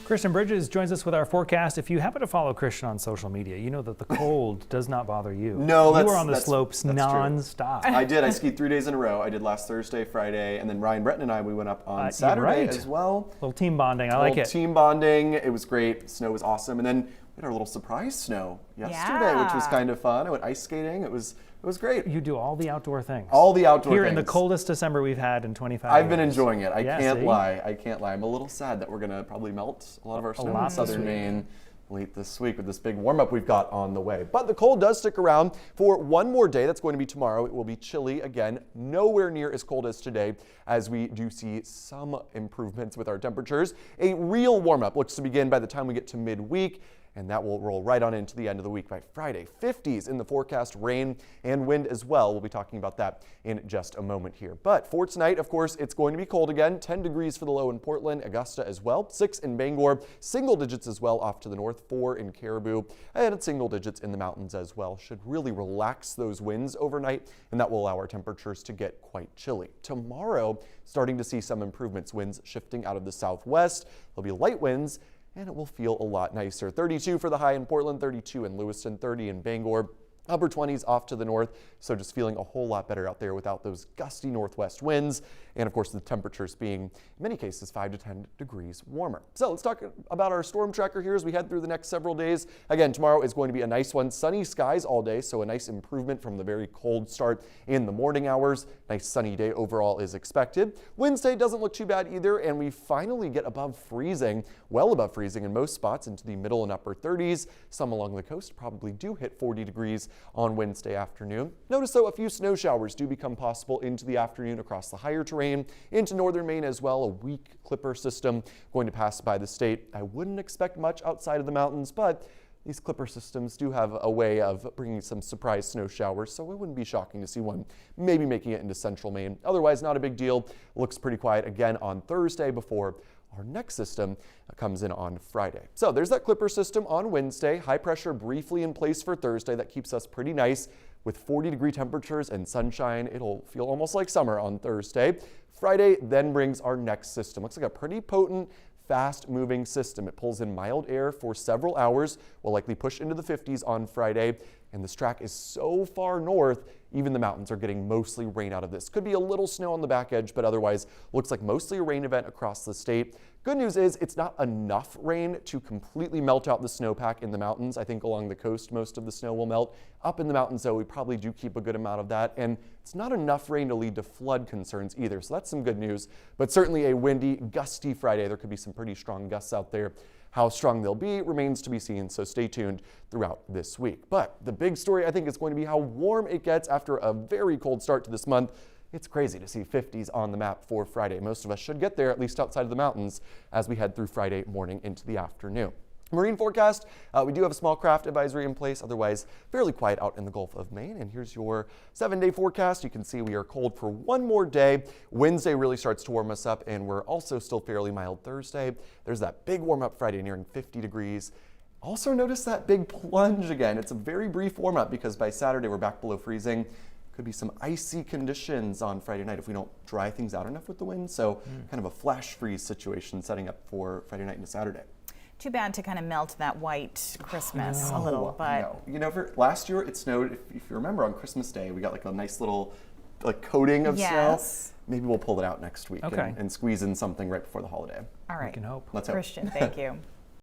Christian Bridges joins us with our forecast. If you happen to follow Christian on social media, you know that the cold does not bother you. No, you were on the slopes nonstop. I did. I skied 3 days in a row. I did last Thursday, Friday, and then Ryan Breton and I, we went up on Saturday as well. A little team bonding. I like it. Team bonding. It was great. Snow was awesome. And then we had our little surprise snow yesterday, which was kind of fun. I went ice skating. It was great. You do all the outdoor things. All the outdoor Here things. in the coldest December we've had in 25 years. I've been enjoying it. I can't lie. I can't lie. I'm a little sad that we're going to probably melt a lot of our snow in southern Maine late this week with this big warm-up we've got on the way. But the cold does stick around for one more day. That's going to be tomorrow. It will be chilly again, nowhere near as cold as today, as we do see some improvements with our temperatures. A real warm-up looks to begin by the time we get to midweek, and that will roll right on into the end of the week by Friday. 50s in the forecast, rain and wind as well. We'll be talking about that in just a moment here. But for tonight, of course, it's going to be cold again. 10 degrees for the low in Portland, Augusta as well. 6 in Bangor, single digits as well off to the north. 4 in Caribou, and at single digits in the mountains as well. Should really relax those winds overnight, and that will allow our temperatures to get quite chilly. Tomorrow, starting to see some improvements. Winds shifting out of the southwest. There'll be light winds, and it will feel a lot nicer. 32 for the high in Portland, 32 in Lewiston, 30 in Bangor. Upper 20s off to the north, so just feeling a whole lot better out there without those gusty northwest winds. And of course, the temperatures being, in many cases, 5 to 10 degrees warmer. So let's talk about our storm tracker here as we head through the next several days. Again, tomorrow is going to be a nice one. Sunny skies all day, so a nice improvement from the very cold start in the morning hours. Nice sunny day overall is expected. Wednesday doesn't look too bad either, and we finally get above freezing, well above freezing in most spots into the middle and upper 30s. Some along the coast probably do hit 40 degrees on Wednesday afternoon. Notice though a few snow showers do become possible into the afternoon across the higher terrain, into northern Maine as well. A weak clipper system going to pass by the state. I wouldn't expect much outside of the mountains, but these clipper systems do have a way of bringing some surprise snow showers, so it wouldn't be shocking to see one maybe making it into central Maine. Otherwise, not a big deal. Looks pretty quiet again on Thursday before our next system comes in on Friday. So there's that clipper system on Wednesday. High pressure briefly in place for Thursday. That keeps us pretty nice with 40-degree temperatures and sunshine. It'll feel almost like summer on Thursday. Friday then brings our next system. Looks like a pretty potent, fast-moving system. It pulls in mild air for several hours. Will likely push into the 50s on Friday. And this track is so far north, even the mountains are getting mostly rain out of this. Could be a little snow on the back edge, but otherwise looks like mostly a rain event across the state. Good news is it's not enough rain to completely melt out the snowpack in the mountains. I think along the coast, most of the snow will melt. Up in the mountains, though, we probably do keep a good amount of that. And it's not enough rain to lead to flood concerns either. So that's some good news, but certainly a windy, gusty Friday. There could be some pretty strong gusts out there. How strong they'll be remains to be seen, so stay tuned throughout this week. But the big story, I think, is going to be how warm it gets after a very cold start to this month. It's crazy to see 50s on the map for Friday. Most of us should get there, at least outside of the mountains, as we head through Friday morning into the afternoon. Marine forecast, we do have a small craft advisory in place, otherwise fairly quiet out in the Gulf of Maine. And here's your 7-day forecast. You can see we are cold for one more day. Wednesday really starts to warm us up, and we're also still fairly mild Thursday. There's that big warm up Friday nearing 50 degrees. Also notice that big plunge again. It's a very brief warm up because by Saturday we're back below freezing. Could be some icy conditions on Friday night if we don't dry things out enough with the wind. So kind of a flash freeze situation setting up for Friday night into Saturday. Too bad to kind of melt that white Christmas a little, but no. You know, last year it snowed. If you remember, on Christmas Day we got like a nice little coating of snow. Maybe we'll pull it out next week and squeeze in something right before the holiday. All right. We can hope. Let's hope. Christian, thank you.